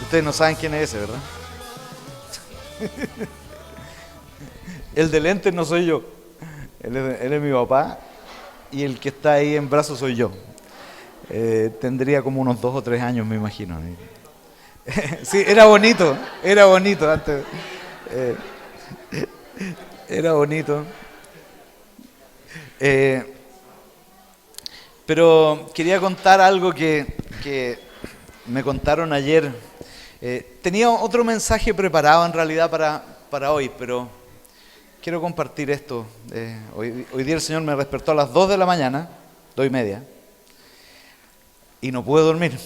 Ustedes no saben quién es ese, ¿verdad? El de lentes no soy yo. Él es mi papá y el que está ahí en brazos soy yo. Tendría como unos 2 o 3 años, me imagino. Sí, era bonito antes. Eh, Era bonito. Pero quería contar algo que me contaron ayer. Tenía otro mensaje preparado en realidad para hoy, pero quiero compartir esto. Hoy día el Señor me despertó a las 2 de la mañana, 2:30, y no pude dormir.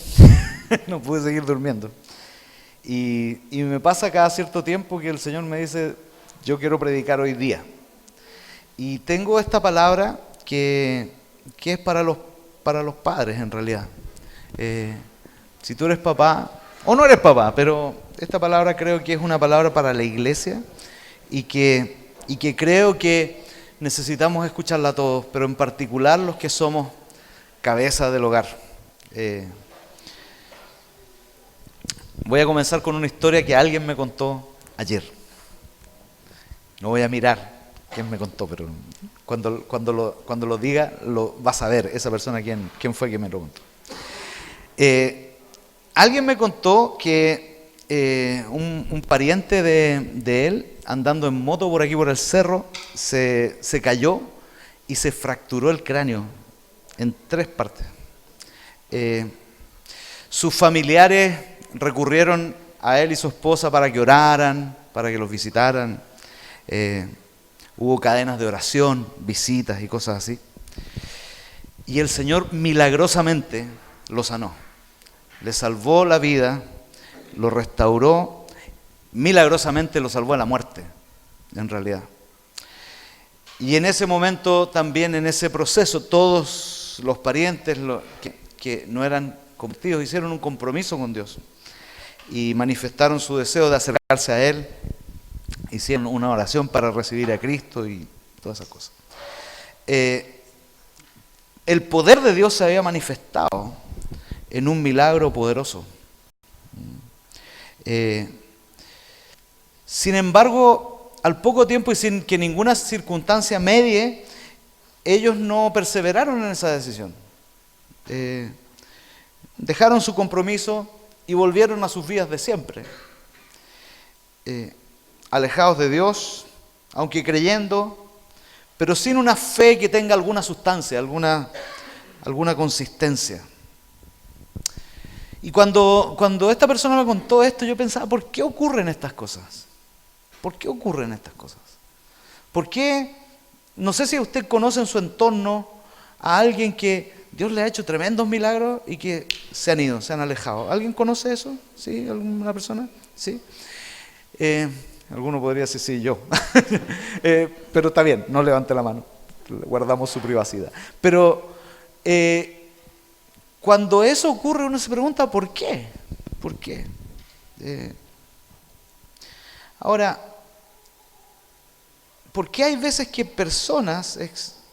No pude seguir durmiendo. Y me pasa cada cierto tiempo que el Señor me dice, yo quiero predicar hoy día. Y tengo esta palabra que es para los padres en realidad. Si tú eres papá, o no eres papá, pero esta palabra creo que es una palabra para la iglesia y que creo que necesitamos escucharla todos, pero en particular los que somos cabeza del hogar. Voy a comenzar con una historia que alguien me contó ayer. No voy a mirar quién me contó, pero cuando lo diga, lo vas a ver, esa persona quién fue que me lo contó. Alguien me contó que un pariente de él, andando en moto por aquí por el cerro, se cayó y se fracturó el cráneo en 3 partes. Sus familiares recurrieron a él y su esposa para que oraran, para que los visitaran. Hubo cadenas de oración, visitas y cosas así. Y el Señor milagrosamente lo sanó. Le salvó la vida, lo restauró, milagrosamente lo salvó de la muerte, en realidad. Y en ese momento también, en ese proceso, todos los parientes que no eran convertidos hicieron un compromiso con Dios y manifestaron su deseo de acercarse a Él. Hicieron una oración para recibir a Cristo y todas esas cosas. El poder de Dios se había manifestado en un milagro poderoso. Sin embargo, al poco tiempo y sin que ninguna circunstancia medie, ellos no perseveraron en esa decisión. Dejaron su compromiso y volvieron a sus vidas de siempre. Alejados de Dios, aunque creyendo, pero sin una fe que tenga alguna sustancia, alguna consistencia. Y cuando esta persona me contó esto, yo pensaba, ¿por qué ocurren estas cosas? ¿Por qué ocurren estas cosas? ¿Por qué? No sé si usted conoce en su entorno a alguien que Dios le ha hecho tremendos milagros y que se han ido, se han alejado. ¿Alguien conoce eso? ¿Sí? ¿Alguna persona? ¿Sí? Alguno podría decir, sí, yo. Pero está bien, no levante la mano. Guardamos su privacidad. Pero cuando eso ocurre, uno se pregunta, ¿por qué? ¿Por qué? Ahora, ¿por qué hay veces que personas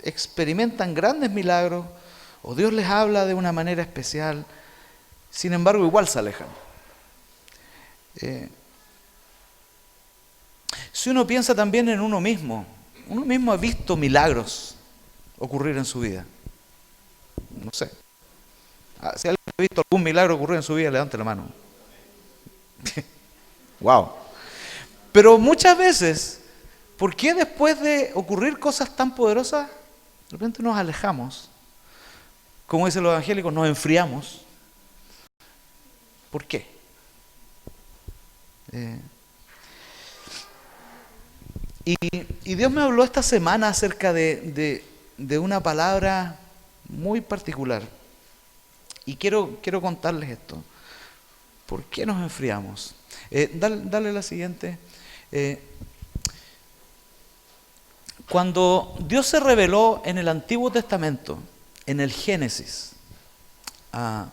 experimentan grandes milagros o Dios les habla de una manera especial, sin embargo igual se alejan? Si uno piensa también en uno mismo ha visto milagros ocurrir en su vida. No sé. Si alguien ha visto algún milagro ocurrir en su vida, levante la mano. Wow. Pero muchas veces, ¿por qué después de ocurrir cosas tan poderosas, de repente nos alejamos? Como dicen los evangélicos, nos enfriamos. ¿Por qué? Y Dios me habló esta semana acerca de una palabra muy particular. Y quiero contarles esto. ¿Por qué nos enfriamos? Dale la siguiente. Cuando Dios se reveló en el Antiguo Testamento, en el Génesis, a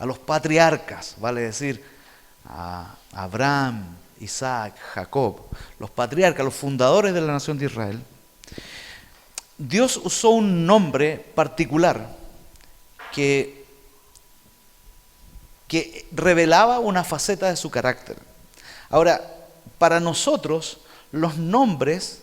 los patriarcas, vale decir, a Abraham, Isaac, Jacob, los patriarcas, los fundadores de la nación de Israel, Dios usó un nombre particular que que revelaba una faceta de su carácter. Ahora, para nosotros, los nombres,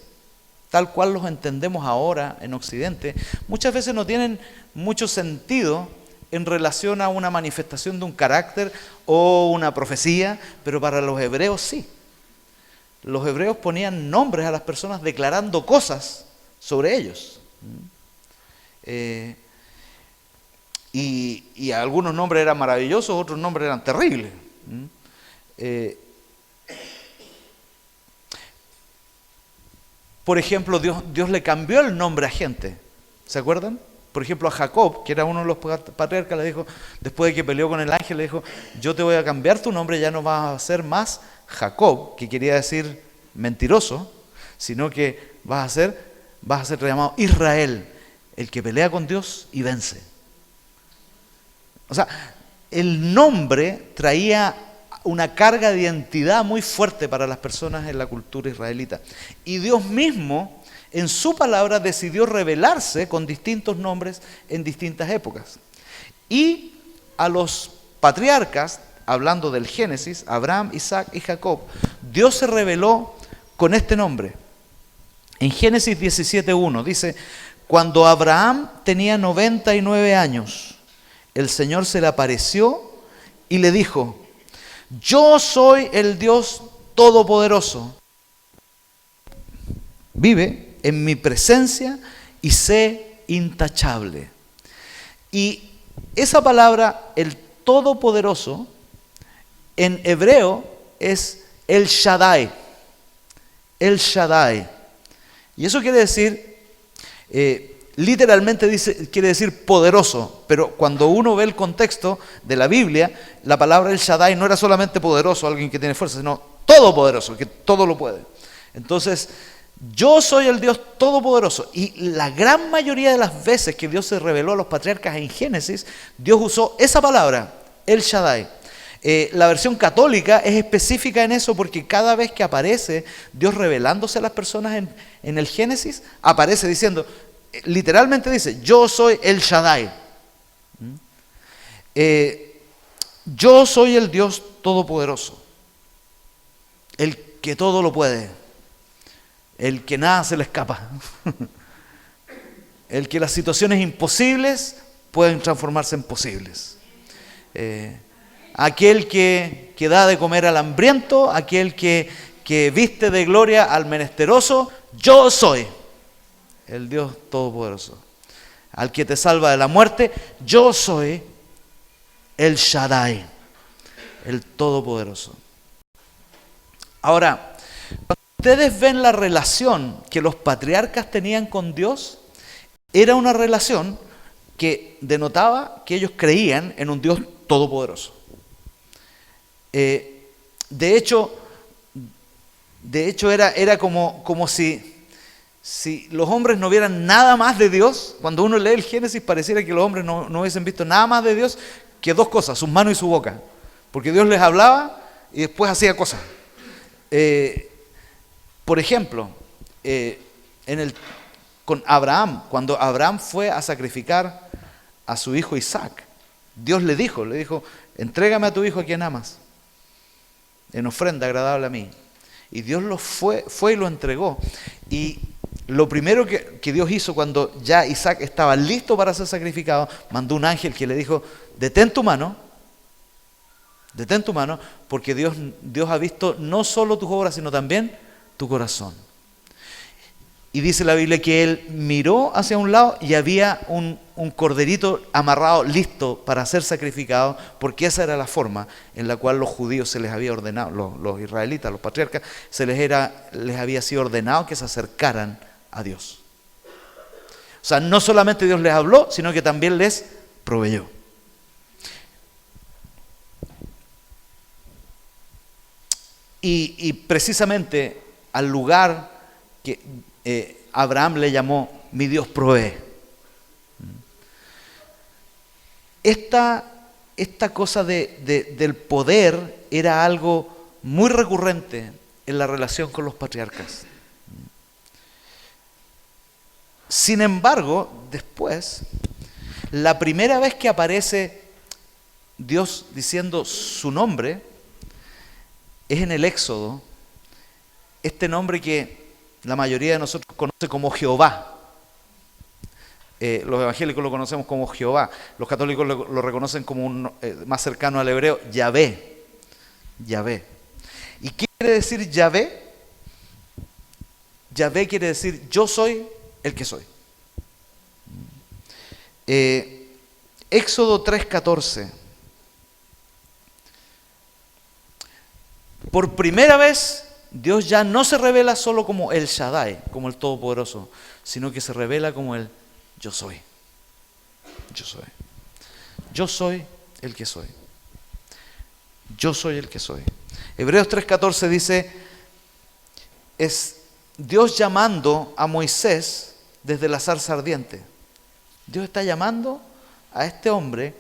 tal cual los entendemos ahora en Occidente, muchas veces no tienen mucho sentido en relación a una manifestación de un carácter o una profecía, pero para los hebreos sí. Los hebreos ponían nombres a las personas declarando cosas sobre ellos. Y algunos nombres eran maravillosos, otros nombres eran terribles. Por ejemplo, Dios le cambió el nombre a gente. ¿Se acuerdan? Por ejemplo, a Jacob, que era uno de los patriarcas, le dijo, después de que peleó con el ángel, le dijo, yo te voy a cambiar tu nombre, ya no vas a ser más Jacob, que quería decir mentiroso, sino que vas a ser llamado Israel, el que pelea con Dios y vence. O sea, el nombre traía una carga de identidad muy fuerte para las personas en la cultura israelita. Y Dios mismo, en su palabra, decidió revelarse con distintos nombres en distintas épocas. Y a los patriarcas, hablando del Génesis, Abraham, Isaac y Jacob, Dios se reveló con este nombre. En Génesis 17:1 dice, cuando Abraham tenía 99 años, el Señor se le apareció y le dijo, yo soy el Dios Todopoderoso. Vive en mi presencia y sé intachable. Y esa palabra, el Todopoderoso, en hebreo es El Shaddai. El Shaddai. Y eso quiere decir, literalmente quiere decir poderoso, pero cuando uno ve el contexto de la Biblia, la palabra El Shaddai no era solamente poderoso, alguien que tiene fuerza, sino todopoderoso, que todo lo puede. Entonces, yo soy el Dios Todopoderoso. Y la gran mayoría de las veces que Dios se reveló a los patriarcas en Génesis, Dios usó esa palabra, El Shaddai. La versión católica es específica en eso porque cada vez que aparece Dios revelándose a las personas en el Génesis, aparece diciendo, literalmente dice, yo soy El Shaddai. Yo soy el Dios Todopoderoso, el que todo lo puede. El que nada se le escapa. El que las situaciones imposibles pueden transformarse en posibles. Aquel que da de comer al hambriento, aquel que viste de gloria al menesteroso, yo soy el Dios Todopoderoso. Al que te salva de la muerte, yo soy el Shaddai, el Todopoderoso. Ahora, ustedes ven la relación que los patriarcas tenían con Dios, era una relación que denotaba que ellos creían en un Dios todopoderoso. De hecho era como si los hombres no vieran nada más de Dios. Cuando uno lee el Génesis pareciera que los hombres no hubiesen visto nada más de Dios que dos cosas, sus manos y su boca. Porque Dios les hablaba y después hacía cosas. Por ejemplo, con Abraham, cuando Abraham fue a sacrificar a su hijo Isaac, Dios le dijo, entrégame a tu hijo a quien amas, en ofrenda agradable a mí. Y Dios fue y lo entregó. Y lo primero que Dios hizo cuando ya Isaac estaba listo para ser sacrificado, mandó un ángel que le dijo, detén tu mano, porque Dios ha visto no solo tus obras, sino también tu corazón. Y dice la Biblia que él miró hacia un lado y había un corderito amarrado, listo para ser sacrificado, porque esa era la forma en la cual los judíos se les había ordenado, los israelitas, los patriarcas, les había sido ordenado que se acercaran a Dios. O sea, no solamente Dios les habló, sino que también les proveyó. Y precisamente al lugar que Abraham le llamó, mi Dios provee. Esta cosa del poder era algo muy recurrente en la relación con los patriarcas. Sin embargo, después, la primera vez que aparece Dios diciendo su nombre es en el Éxodo, este nombre que la mayoría de nosotros conoce como Jehová. Los evangélicos lo conocemos como Jehová, los católicos lo reconocen como más cercano al hebreo, Yahvé. Yahvé. ¿Y qué quiere decir Yahvé? Yahvé quiere decir yo soy el que soy. Éxodo 3:14. Por primera vez, Dios ya no se revela solo como el Shaddai, como el Todopoderoso, sino que se revela como el yo soy. Yo soy. Yo soy el que soy. Yo soy el que soy. Hebreos 3:14 dice, es Dios llamando a Moisés desde la zarza ardiente. Dios está llamando a este hombre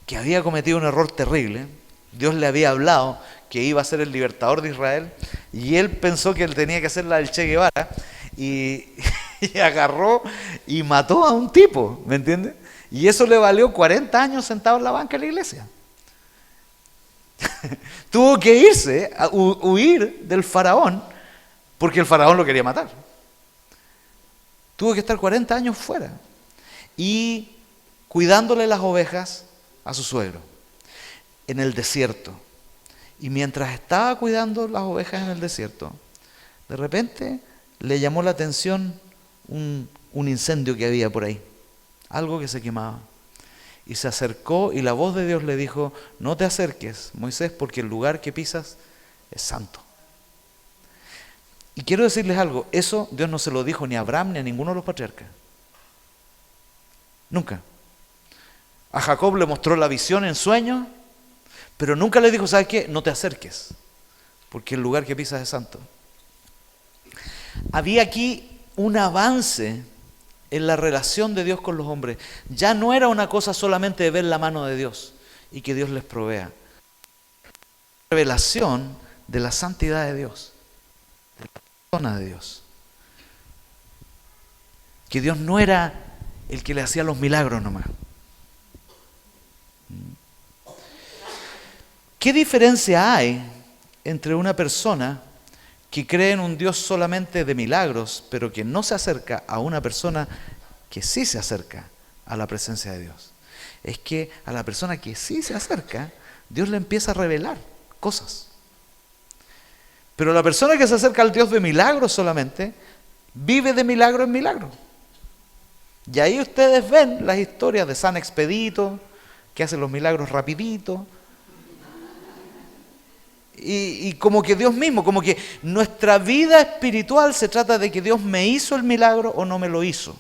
que había cometido un error terrible. Dios le había hablado que iba a ser el libertador de Israel y él pensó que él tenía que hacer la del Che Guevara y agarró y mató a un tipo, ¿me entiendes? Y eso le valió 40 años sentado en la banca de la iglesia. Tuvo que irse, huir del faraón, porque el faraón lo quería matar. Tuvo que estar 40 años fuera y cuidándole las ovejas a su suegro en el desierto. Y mientras estaba cuidando las ovejas en el desierto, de repente le llamó la atención un incendio que había por ahí, algo que se quemaba. Y se acercó y la voz de Dios le dijo, no te acerques, Moisés, porque el lugar que pisas es santo. Y quiero decirles algo, eso Dios no se lo dijo ni a Abraham ni a ninguno de los patriarcas. Nunca. A Jacob le mostró la visión en sueños, pero nunca le dijo, ¿sabes qué? No te acerques, porque el lugar que pisas es santo. Había aquí un avance en la relación de Dios con los hombres. Ya no era una cosa solamente de ver la mano de Dios y que Dios les provea. Revelación de la santidad de Dios, de la persona de Dios. Que Dios no era el que le hacía los milagros nomás. ¿Qué diferencia hay entre una persona que cree en un Dios solamente de milagros, pero que no se acerca a una persona que sí se acerca a la presencia de Dios? Es que a la persona que sí se acerca, Dios le empieza a revelar cosas. Pero la persona que se acerca al Dios de milagros solamente, vive de milagro en milagro. Y ahí ustedes ven las historias de San Expedito, que hace los milagros rapidito. Y como que Dios mismo, como que nuestra vida espiritual se trata de que Dios me hizo el milagro o no me lo hizo.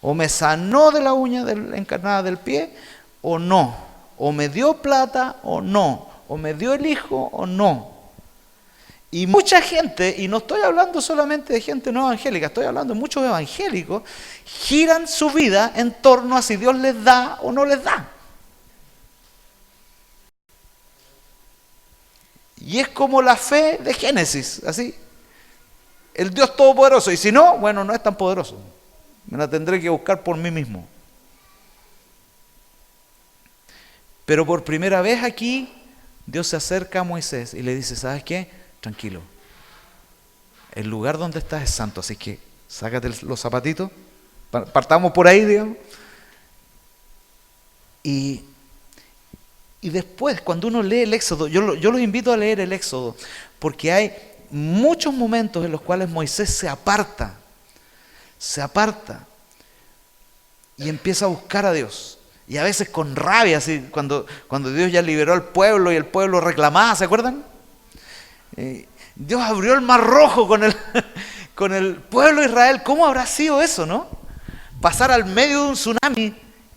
O me sanó de la uña encarnada del pie o no. O me dio plata o no. O me dio el hijo o no. Y mucha gente, y no estoy hablando solamente de gente no evangélica, estoy hablando de muchos evangélicos, giran su vida en torno a si Dios les da o no les da. Y es como la fe de Génesis, así. El Dios Todopoderoso. Y si no, bueno, no es tan poderoso. Me la tendré que buscar por mí mismo. Pero por primera vez aquí, Dios se acerca a Moisés y le dice, ¿sabes qué? Tranquilo. El lugar donde estás es santo, así que sácate los zapatitos. Partamos por ahí, digamos. Y después, cuando uno lee el Éxodo, yo los invito a leer el Éxodo, porque hay muchos momentos en los cuales Moisés se aparta y empieza a buscar a Dios. Y a veces con rabia, así, cuando Dios ya liberó al pueblo y el pueblo reclamaba, ¿se acuerdan? Dios abrió el mar rojo con el pueblo de Israel. ¿Cómo habrá sido eso, no? Pasar al medio de un tsunami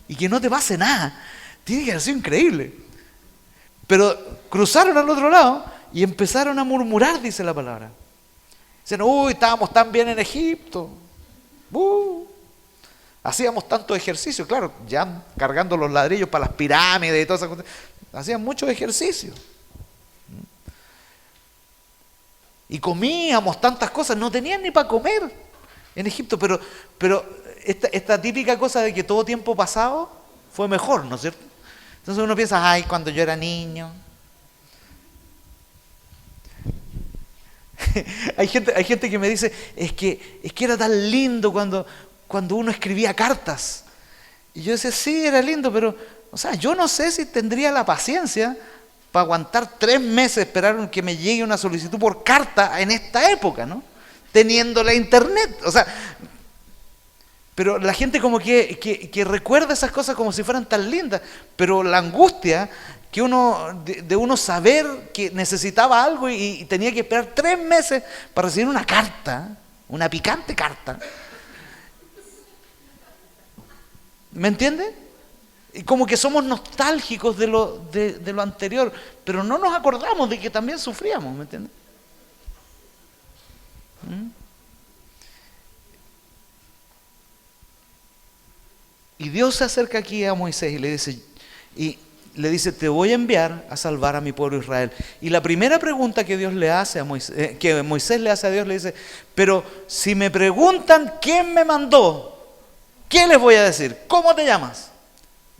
y que no te pase nada. Tiene que haber sido increíble. Pero cruzaron al otro lado y empezaron a murmurar, dice la palabra. Dicen, uy, estábamos tan bien en Egipto. Hacíamos tanto ejercicio, claro, ya cargando los ladrillos para las pirámides y todas esas cosas. Hacían mucho ejercicio. Y comíamos tantas cosas, no tenían ni para comer en Egipto. Pero esta típica cosa de que todo tiempo pasado fue mejor, ¿no es cierto? Entonces uno piensa, ay, cuando yo era niño. Hay gente que me dice, es que era tan lindo cuando uno escribía cartas. Y yo decía, sí, era lindo, pero, o sea, yo no sé si tendría la paciencia para aguantar 3 meses, esperar que me llegue una solicitud por carta en esta época, ¿no? Teniendo la internet, o sea, pero la gente como que recuerda esas cosas como si fueran tan lindas, pero la angustia que de uno saber que necesitaba algo y tenía que esperar 3 meses para recibir una carta, una picante carta. ¿Me entiende? Y como que somos nostálgicos de lo anterior, pero no nos acordamos de que también sufríamos, ¿me entiende? Y Dios se acerca aquí a Moisés y le dice, te voy a enviar a salvar a mi pueblo Israel. Y la primera pregunta que Dios le hace a Moisés, que Moisés le hace a Dios, le dice, pero si me preguntan quién me mandó, ¿qué les voy a decir? ¿Cómo te llamas?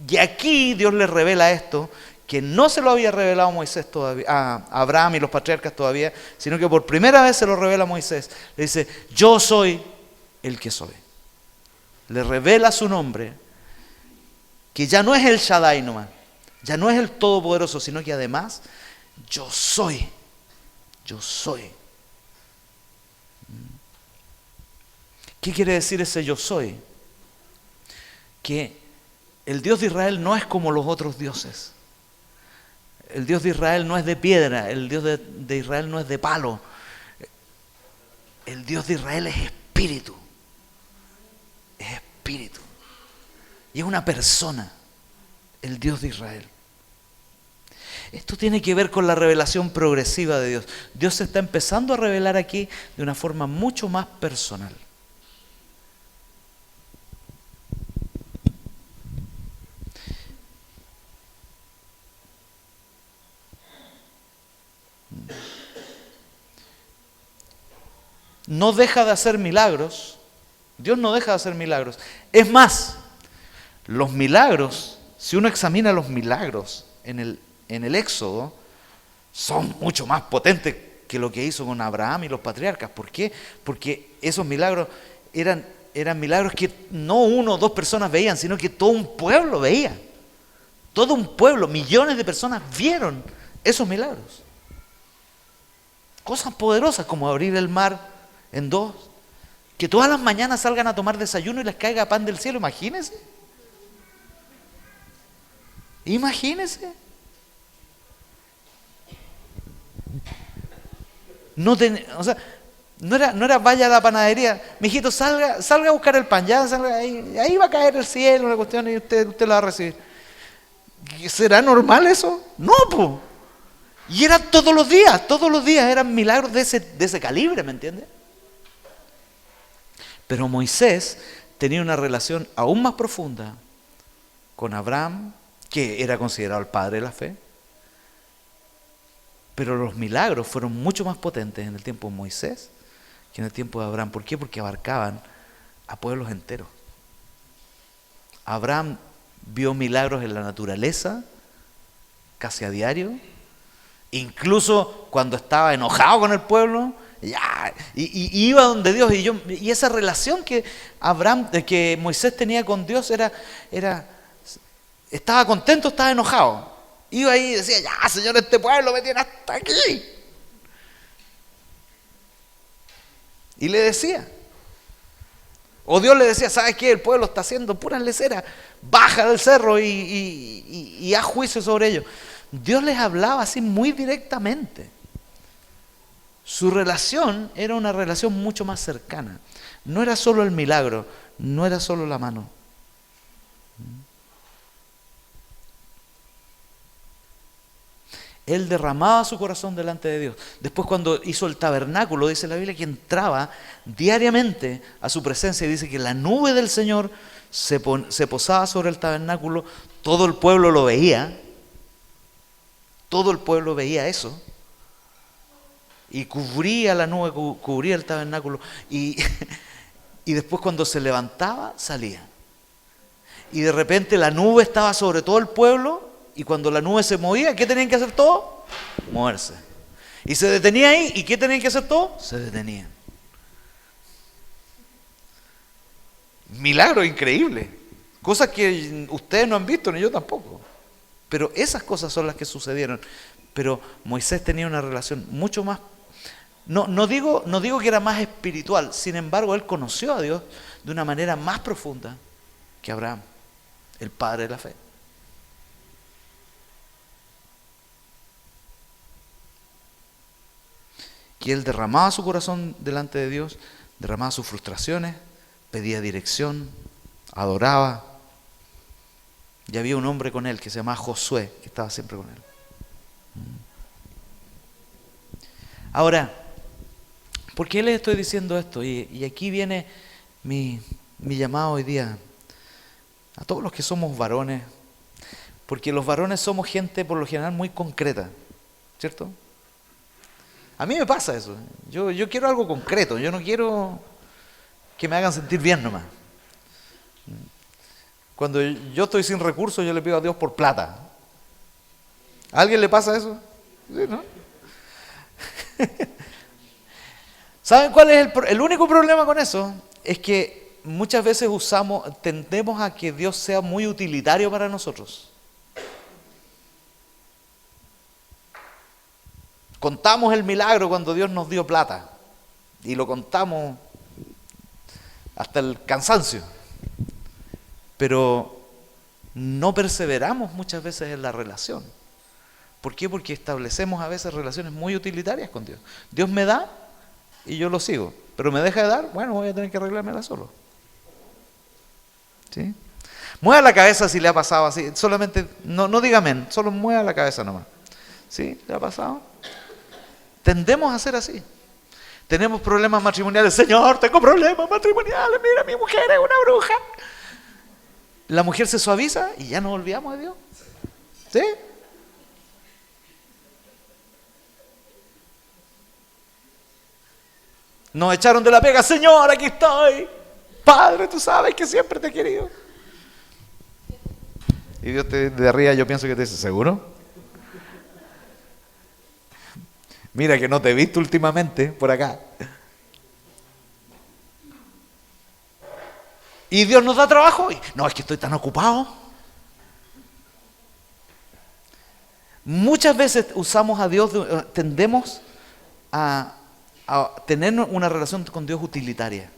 Y aquí Dios le revela esto, que no se lo había revelado a Moisés todavía, a Abraham y los patriarcas todavía, sino que por primera vez se lo revela a Moisés. Le dice, yo soy el que soy. Le revela su nombre, que ya no es el Shaddai nomás, ya no es el Todopoderoso, sino que además, yo soy. Yo soy. ¿Qué quiere decir ese yo soy? Que el Dios de Israel no es como los otros dioses. El Dios de Israel no es de piedra, el Dios de Israel no es de palo. El Dios de Israel es espíritu. Es espíritu. Y es una persona, el Dios de Israel. Esto tiene que ver con la revelación progresiva de Dios. Dios se está empezando a revelar aquí de una forma mucho más personal. No deja de hacer milagros. Dios no deja de hacer milagros. Es más, los milagros, si uno examina los milagros en el Éxodo, son mucho más potentes que lo que hizo con Abraham y los patriarcas. ¿Por qué? Porque esos milagros eran milagros que no 1 o 2 personas veían, sino que todo un pueblo veía. Todo un pueblo, millones de personas vieron esos milagros. Cosas poderosas como abrir el mar en 2, que todas las mañanas salgan a tomar desayuno y les caiga pan del cielo, imagínense. Imagínense. No era vaya a la panadería, mijito, salga a buscar el pan, ya salga, ahí va a caer el cielo, una cuestión, y usted lo va a recibir. ¿Será normal eso? No, pues. Y era todos los días eran milagros de ese calibre, ¿me entiende? Pero Moisés tenía una relación aún más profunda con Abraham, que era considerado el padre de la fe. Pero los milagros fueron mucho más potentes en el tiempo de Moisés que en el tiempo de Abraham. ¿Por qué? Porque abarcaban a pueblos enteros. Abraham vio milagros en la naturaleza, casi a diario. Incluso cuando estaba enojado con el pueblo, y iba donde Dios. Y esa relación que que Moisés tenía con Dios estaba contento, estaba enojado. Iba ahí y decía, ya, Señor, este pueblo me tiene hasta aquí. Y le decía. O Dios le decía, ¿sabes qué? El pueblo está haciendo puras leceras. Baja del cerro y haz juicio sobre ellos. Dios les hablaba así muy directamente. Su relación era una relación mucho más cercana. No era solo el milagro, no era solo la mano. Él derramaba su corazón delante de Dios. Después, cuando hizo el tabernáculo, dice la Biblia que entraba diariamente a su presencia y dice que la nube del Señor se posaba sobre el tabernáculo. Todo el pueblo lo veía. Todo el pueblo veía eso. Y cubría la nube, cubría el tabernáculo. Y después, cuando se levantaba, salía. Y de repente la nube estaba sobre todo el pueblo. Y cuando la nube se movía, ¿qué tenían que hacer todos? Moverse. Y se detenía ahí, ¿y qué tenían que hacer todos? Se detenían. Milagro increíble. Cosas que ustedes no han visto, ni yo tampoco. Pero esas cosas son las que sucedieron. Pero Moisés tenía una relación mucho más... No digo que era más espiritual, sin embargo, él conoció a Dios de una manera más profunda que Abraham, el padre de la fe. Que él derramaba su corazón delante de Dios, derramaba sus frustraciones, pedía dirección, adoraba. Y había un hombre con él que se llamaba Josué, que estaba siempre con él. Ahora, ¿por qué les estoy diciendo esto? Y aquí viene mi llamado hoy día a todos los que somos varones, porque los varones somos gente por lo general muy concreta, ¿cierto? A mí me pasa eso. Yo quiero algo concreto, yo no quiero que me hagan sentir bien nomás. Cuando yo estoy sin recursos, yo le pido a Dios por plata. ¿A alguien le pasa eso? Sí, ¿no? ¿Saben cuál es el único problema con eso? Es que muchas veces tendemos a que Dios sea muy utilitario para nosotros. Contamos el milagro cuando Dios nos dio plata. Y lo contamos hasta el cansancio. Pero no perseveramos muchas veces en la relación. ¿Por qué? Porque establecemos a veces relaciones muy utilitarias con Dios. Dios me da y yo lo sigo. Pero me deja de dar, bueno, voy a tener que arreglármela solo. ¿Sí? Mueva la cabeza si le ha pasado así. Solamente, no diga amén, solo mueva la cabeza nomás. ¿Sí? ¿Le ha pasado? Tendemos a ser así. Tenemos problemas matrimoniales. Señor, tengo problemas matrimoniales. Mira, mi mujer es una bruja. La mujer se suaviza y ya nos olvidamos de Dios. ¿Sí? Nos echaron de la pega. Señor, aquí estoy. Padre, tú sabes que siempre te he querido. Y Dios de arriba yo pienso que te dice, ¿seguro? Mira que no te he visto últimamente por acá. ¿Y Dios nos da trabajo? No, es que estoy tan ocupado. Muchas veces usamos a Dios, tendemos a tener una relación con Dios utilitaria.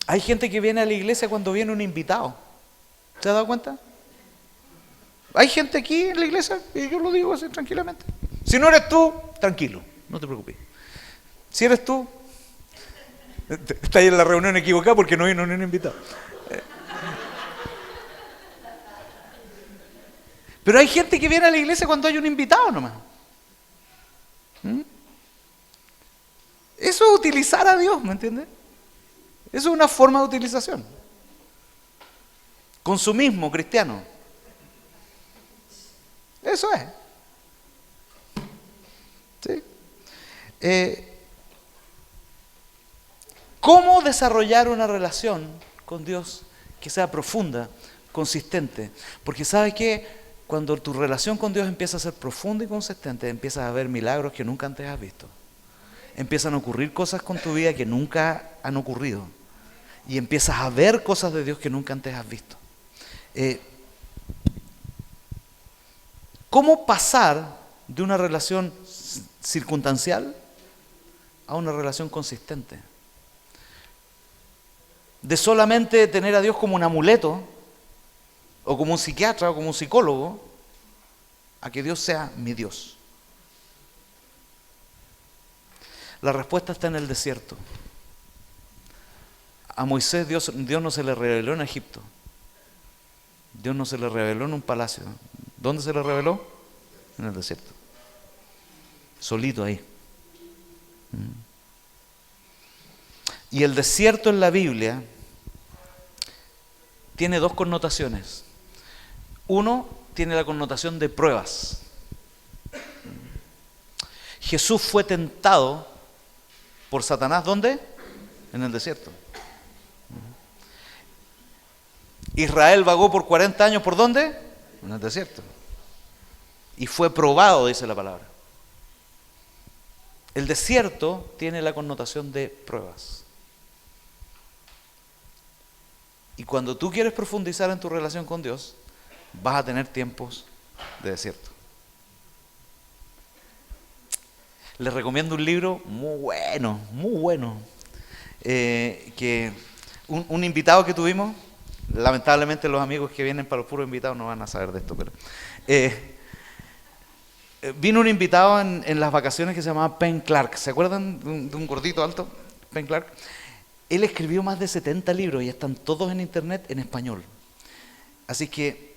Hay gente que viene a la iglesia cuando viene un invitado. ¿Se ha dado cuenta? Hay gente aquí en la iglesia, y yo lo digo así tranquilamente. Si no eres tú, tranquilo, no te preocupes. Si eres tú, estás ahí en la reunión equivocada porque no vino ni un invitado. Pero hay gente que viene a la iglesia cuando hay un invitado nomás. Eso es utilizar a Dios, ¿me entiendes? Eso es una forma de utilización. Consumismo cristiano. Eso es. ¿Sí? ¿Cómo desarrollar una relación con Dios que sea profunda, consistente? Porque ¿sabes qué? Cuando tu relación con Dios empieza a ser profunda y consistente, empiezas a ver milagros que nunca antes has visto. Empiezan a ocurrir cosas con tu vida que nunca han ocurrido. Y empiezas a ver cosas de Dios que nunca antes has visto. ¿Cómo pasar de una relación circunstancial a una relación consistente? De solamente tener a Dios como un amuleto, o como un psiquiatra, o como un psicólogo, a que Dios sea mi Dios. La respuesta está en el desierto. A Moisés Dios no se le reveló en Egipto. Dios no se le reveló en un palacio. ¿Dónde se le reveló? En el desierto. Solito ahí. Y el desierto en la Biblia tiene dos connotaciones. Uno, tiene la connotación de pruebas. Jesús fue tentado por Satanás, ¿dónde? En el desierto. Israel vagó por 40 años, ¿por dónde? En el desierto. Y fue probado, dice la palabra. El desierto tiene la connotación de pruebas. Y cuando tú quieres profundizar en tu relación con Dios, vas a tener tiempos de desierto. Les recomiendo un libro muy bueno, que un invitado que tuvimos, lamentablemente los amigos que vienen para los puros invitados no van a saber de esto, pero vino un invitado en las vacaciones que se llamaba Penn Clark. ¿Se acuerdan de un gordito alto? Penn Clark. Él escribió más de 70 libros y están todos en internet en español. Así que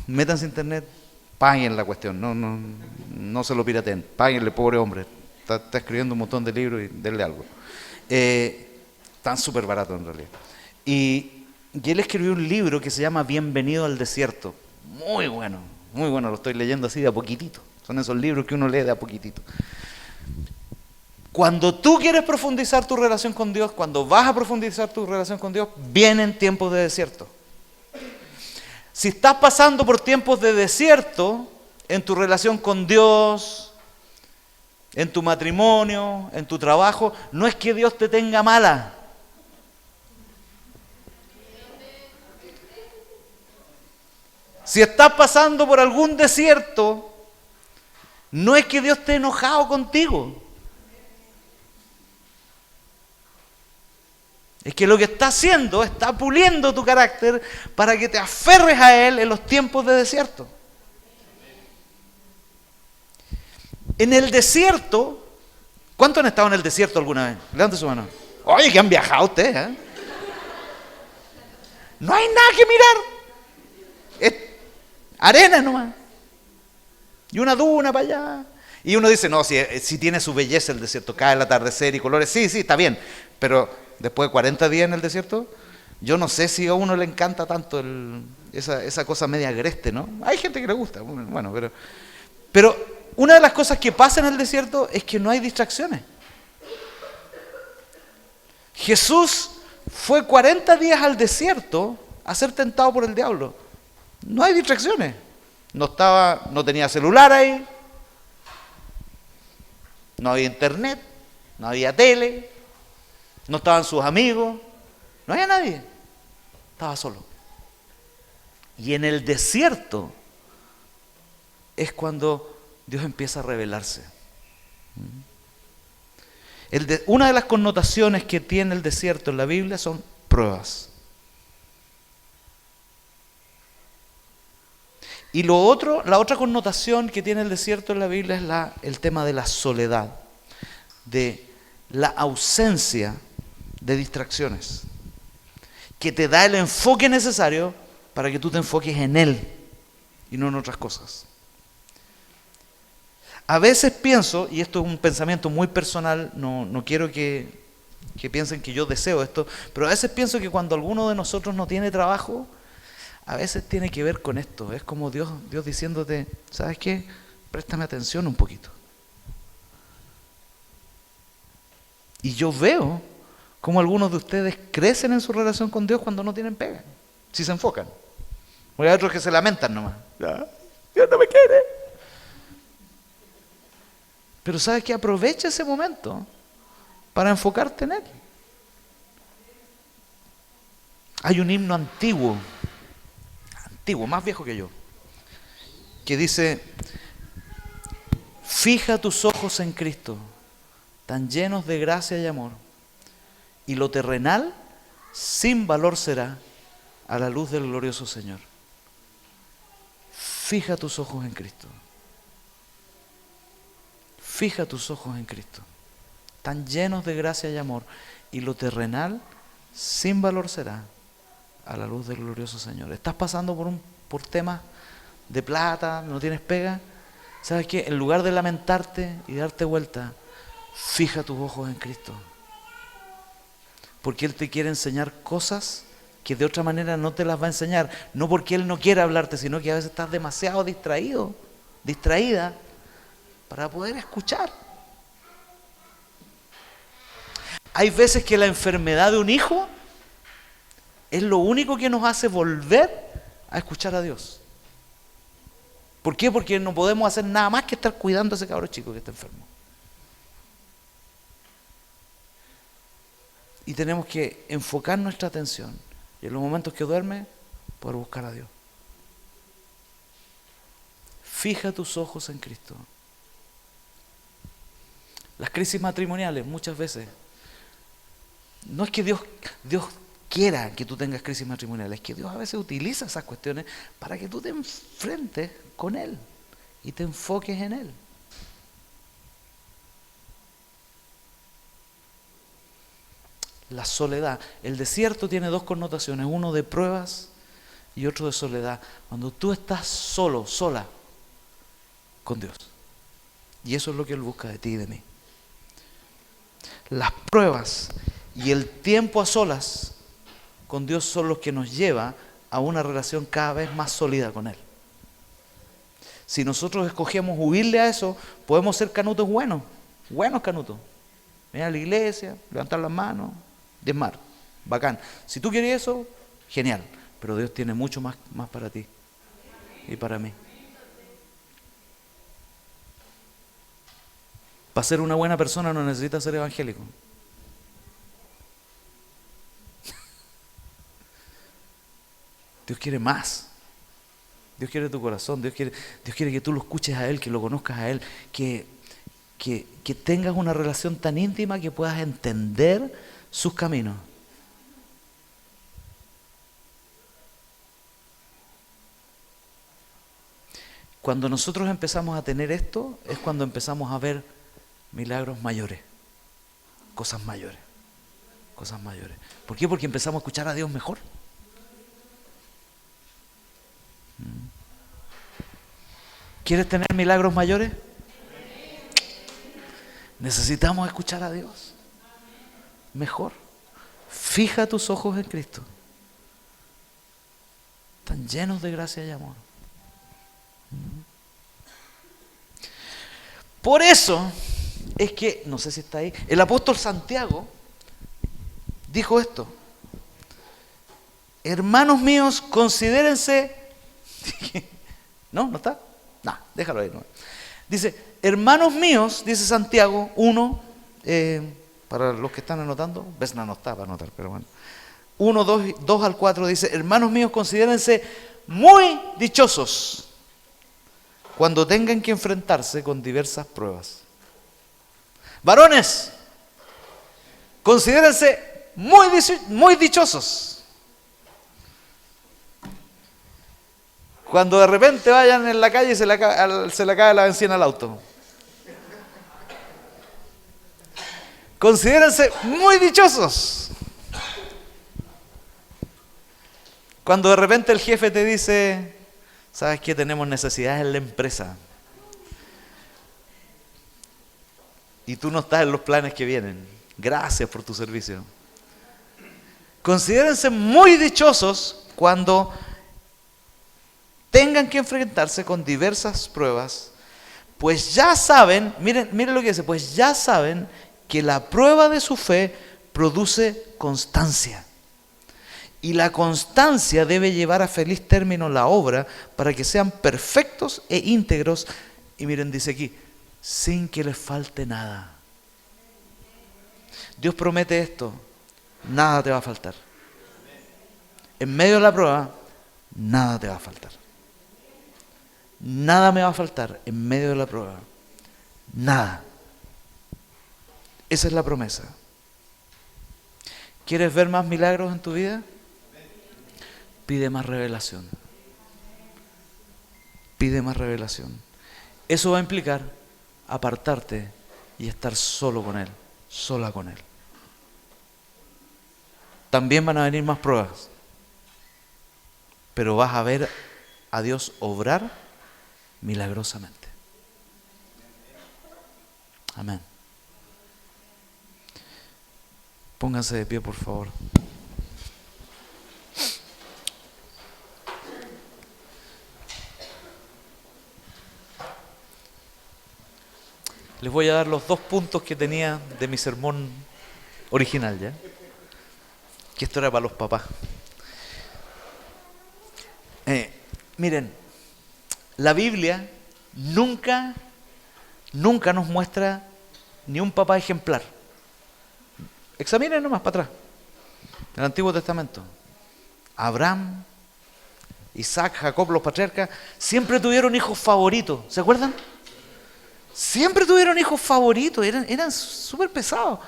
métanse a internet, paguen la cuestión, no se lo pirateen, páguenle, pobre hombre. Está escribiendo un montón de libros y denle algo. Están súper baratos en realidad. Y él escribió un libro que se llama Bienvenido al desierto. Muy bueno, lo estoy leyendo así de a poquitito. Son esos libros que uno lee de a poquitito. Cuando tú quieres profundizar tu relación con Dios, cuando vas a profundizar tu relación con Dios, vienen tiempos de desierto. Si estás pasando por tiempos de desierto en tu relación con Dios, en tu matrimonio, en tu trabajo, no es que Dios te tenga mala. Si estás pasando por algún desierto, no es que Dios esté enojado contigo. Es que lo que está haciendo, está puliendo tu carácter para que te aferres a Él en los tiempos de desierto. En el desierto, ¿cuántos han estado en el desierto alguna vez? Levante su mano. Oye, que han viajado ustedes, ¿eh? No hay nada que mirar. Es arena nomás. Y una duna para allá. Y uno dice, no, si tiene su belleza el desierto, cae el atardecer y colores. Sí, está bien. Pero después de 40 días en el desierto, yo no sé si a uno le encanta tanto esa cosa media agreste, ¿no? Hay gente que le gusta, bueno, pero una de las cosas que pasa en el desierto es que no hay distracciones. Jesús fue 40 días al desierto a ser tentado por el diablo. No hay distracciones. No tenía celular ahí, no había internet, no había tele, no estaban sus amigos, no había nadie, estaba solo. Y en el desierto es cuando Dios empieza a revelarse. Una de las connotaciones que tiene el desierto en la Biblia son pruebas. Y la otra connotación que tiene el desierto en la Biblia es el tema de la soledad, de la ausencia de distracciones, que te da el enfoque necesario para que tú te enfoques en Él y no en otras cosas. A veces pienso, y esto es un pensamiento muy personal, no quiero que piensen que yo deseo esto, pero a veces pienso que cuando alguno de nosotros no tiene trabajo, a veces tiene que ver con esto. Es como Dios diciéndote, ¿sabes qué? Préstame atención un poquito. Y yo veo cómo algunos de ustedes crecen en su relación con Dios cuando no tienen pega, si se enfocan. Porque hay otros que se lamentan nomás. Dios no me quiere. Pero ¿sabes qué? Aprovecha ese momento para enfocarte en Él. Hay un himno antiguo, más viejo que yo, que dice: fija tus ojos en Cristo, tan llenos de gracia y amor, y lo terrenal sin valor será a la luz del glorioso Señor. Fija tus ojos en Cristo. Fija tus ojos en Cristo, tan llenos de gracia y amor, y lo terrenal sin valor será a la luz del glorioso Señor. ¿Estás pasando por temas de plata, no tienes pega? ¿Sabes qué? En lugar de lamentarte y darte vuelta, fija tus ojos en Cristo. Porque Él te quiere enseñar cosas que de otra manera no te las va a enseñar. No porque Él no quiera hablarte, sino que a veces estás demasiado distraída, para poder escuchar. Hay veces que la enfermedad de un hijo es lo único que nos hace volver a escuchar a Dios. ¿Por qué? Porque no podemos hacer nada más que estar cuidando a ese cabro chico que está enfermo. Y tenemos que enfocar nuestra atención y en los momentos que duerme, poder buscar a Dios. Fija tus ojos en Cristo. Las crisis matrimoniales muchas veces, no es que Dios quiera que tú tengas crisis matrimoniales, es que Dios a veces utiliza esas cuestiones para que tú te enfrentes con Él y te enfoques en Él. La soledad. El desierto tiene dos connotaciones, uno de pruebas y otro de soledad. Cuando tú estás solo, sola, con Dios. Y eso es lo que Él busca de ti y de mí. Las pruebas y el tiempo a solas con Dios son los que nos lleva a una relación cada vez más sólida con Él. Si nosotros escogemos huirle a eso, podemos ser canutos buenos canutos. Venir a la iglesia, levantar las manos, diezmar, bacán. Si tú quieres eso, genial. Pero Dios tiene mucho más para ti y para mí. Para ser una buena persona no necesitas ser evangélico. Dios quiere más. Dios quiere tu corazón. Dios quiere que tú lo escuches a Él, que lo conozcas a Él, que tengas una relación tan íntima que puedas entender sus caminos. Cuando nosotros empezamos a tener esto, es cuando empezamos a ver milagros mayores, cosas mayores. ¿Por qué? Porque empezamos a escuchar a Dios mejor. ¿Quieres tener milagros mayores? Necesitamos escuchar a Dios mejor. Fija tus ojos en Cristo. Están llenos de gracia y amor. Por eso es que, no sé si está ahí, el apóstol Santiago dijo esto: hermanos míos, considérense. ¿No está? No, déjalo ahí. No. Dice, hermanos míos, dice Santiago 1, para los que están anotando, Vesna no está para anotar, pero bueno. 1, 2 al 4 dice, hermanos míos, considérense muy dichosos cuando tengan que enfrentarse con diversas pruebas. Varones, considérense muy dichosos cuando de repente vayan en la calle y se le cae la benzina al auto. Considérense muy dichosos cuando de repente el jefe te dice, ¿sabes qué? Tenemos necesidades en la empresa y tú no estás en los planes que vienen. Gracias por tu servicio. Considérense muy dichosos cuando tengan que enfrentarse con diversas pruebas, pues ya saben, miren lo que dice, pues ya saben que la prueba de su fe produce constancia. Y la constancia debe llevar a feliz término la obra para que sean perfectos e íntegros. Y miren, dice aquí, sin que les falte nada. Dios promete esto, nada te va a faltar. En medio de la prueba, nada te va a faltar. Nada me va a faltar en medio de la prueba. Nada. Esa es la promesa. ¿Quieres ver más milagros en tu vida? Pide más revelación. Pide más revelación. Eso va a implicar apartarte y estar solo con Él, sola con Él. También van a venir más pruebas, pero vas a ver a Dios obrar milagrosamente. Amén. Pónganse de pie, por favor. Les voy a dar los 2 puntos que tenía de mi sermón original, ¿ya? Que esto era para los papás. Miren, la Biblia nunca nos muestra ni un papá ejemplar. Examinen nomás para atrás, en el Antiguo Testamento. Abraham, Isaac, Jacob, los patriarcas, siempre tuvieron hijos favoritos. ¿Se acuerdan? Siempre tuvieron hijos favoritos, eran súper pesados.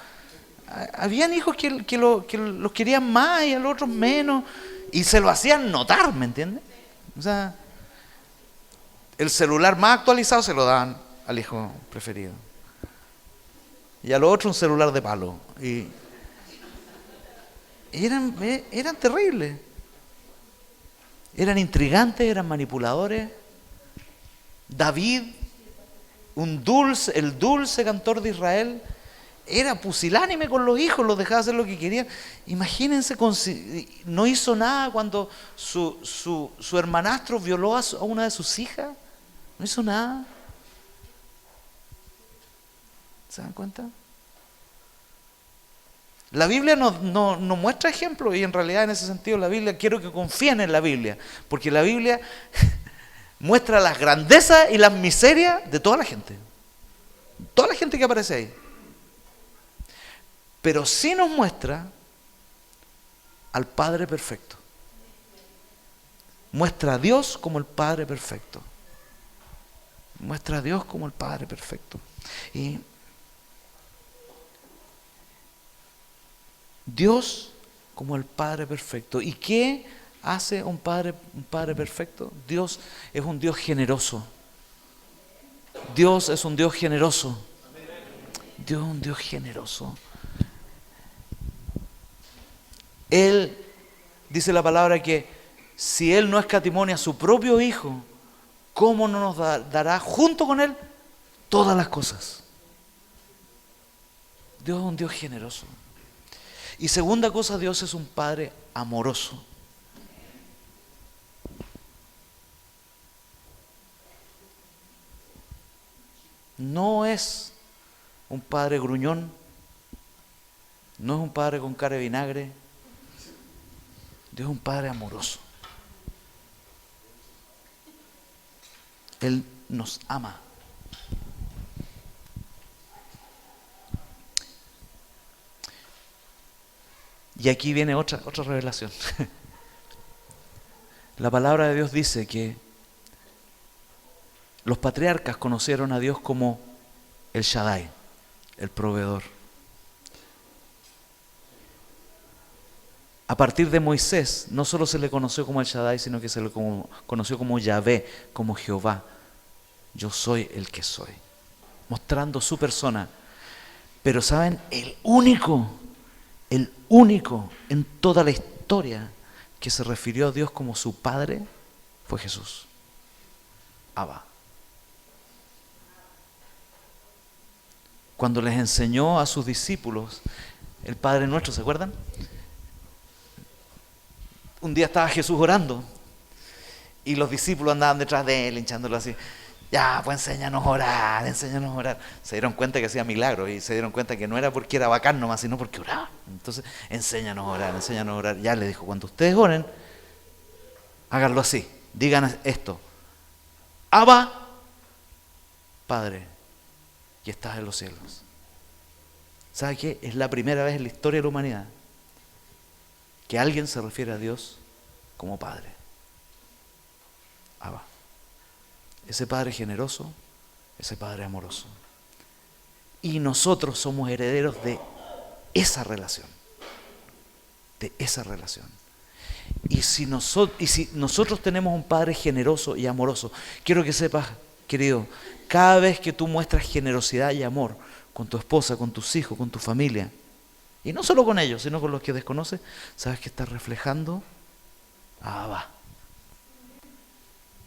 Habían hijos que los querían más y a los otros menos, y se lo hacían notar, ¿me entiendes? O sea, el celular más actualizado se lo daban al hijo preferido. Y a los otros un celular de palo. Y eran terribles. Eran intrigantes, eran manipuladores. David, el dulce cantor de Israel, era pusilánime con los hijos, los dejaba hacer lo que querían. Imagínense, no hizo nada cuando su hermanastro violó a una de sus hijas. No hizo nada. ¿Se dan cuenta? La Biblia nos muestra ejemplos, y en realidad en ese sentido la Biblia, quiero que confíen en la Biblia, porque la Biblia muestra las grandezas y las miserias de toda la gente que aparece ahí. Pero sí nos muestra al Padre perfecto. Muestra a Dios como el Padre perfecto. Muestra a Dios como el Padre perfecto. Y Dios como el Padre perfecto. ¿Y qué hace un padre perfecto? Dios es un Dios generoso. Dios es un Dios generoso. Dios es un Dios generoso. Él, dice la palabra, que si Él no escatimó a su propio Hijo, ¿cómo no nos dará junto con Él todas las cosas? Dios es un Dios generoso. Y segunda cosa, Dios es un Padre amoroso. No es un Padre gruñón, no es un Padre con cara de vinagre. Dios es un Padre amoroso. Él nos ama. Y aquí viene otra revelación. La palabra de Dios dice que los patriarcas conocieron a Dios como el Shaddai, el proveedor. A partir de Moisés, no solo se le conoció como el Shaddai, sino que se le conoció como Yahvé, como Jehová. Yo soy el que soy. Mostrando su persona. Pero ¿saben? El único en toda la historia que se refirió a Dios como su Padre fue Jesús. Abba. Cuando les enseñó a sus discípulos el Padre Nuestro, ¿se acuerdan? Un día estaba Jesús orando y los discípulos andaban detrás de él, hinchándolo así. Ya, pues enséñanos a orar, enséñanos a orar. Se dieron cuenta que hacía milagros y se dieron cuenta que no era porque era bacán nomás, sino porque oraba. Entonces, enséñanos a orar, enséñanos a orar. Ya le dijo, cuando ustedes oren, háganlo así. Digan esto: Abba, Padre, que estás en los cielos. ¿Sabe qué? Es la primera vez en la historia de la humanidad que alguien se refiere a Dios como Padre. Abba. Ese Padre generoso, ese Padre amoroso. Y nosotros somos herederos de esa relación. De esa relación. Y si nosotros tenemos un Padre generoso y amoroso, quiero que sepas, querido, cada vez que tú muestras generosidad y amor con tu esposa, con tus hijos, con tu familia, y no solo con ellos, sino con los que desconoces, sabes que estás reflejando a Abba.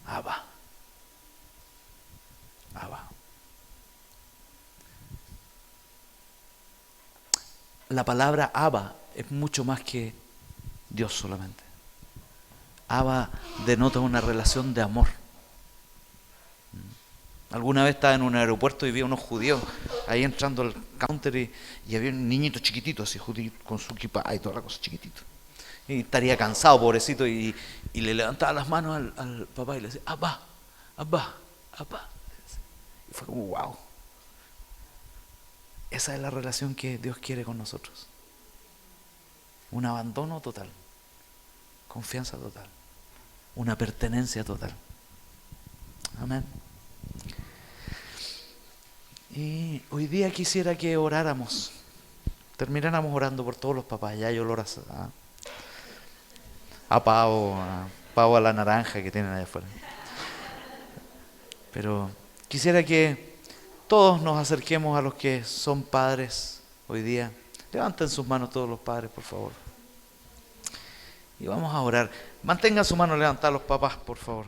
Abba. Abba. La palabra Abba es mucho más que Dios solamente. Abba denota una relación de amor. Alguna vez estaba en un aeropuerto y vi a unos judíos ahí entrando al counter y había un niñito chiquitito, así judío, con su kippah y toda la cosa chiquitito. Y estaría cansado, pobrecito, y le levantaba las manos al papá y le decía, Abba, Abba, Abba. Y fue como, wow. Esa es la relación que Dios quiere con nosotros. Un abandono total, confianza total, una pertenencia total. Amén. Y hoy día quisiera que oráramos, termináramos orando por todos los papás. Ya hay olor a pavo a la naranja que tienen allá afuera. Pero quisiera que todos nos acerquemos a los que son padres hoy día. Levanten sus manos todos los padres, por favor. Y vamos a orar. Mantengan su mano levantada los papás, por favor.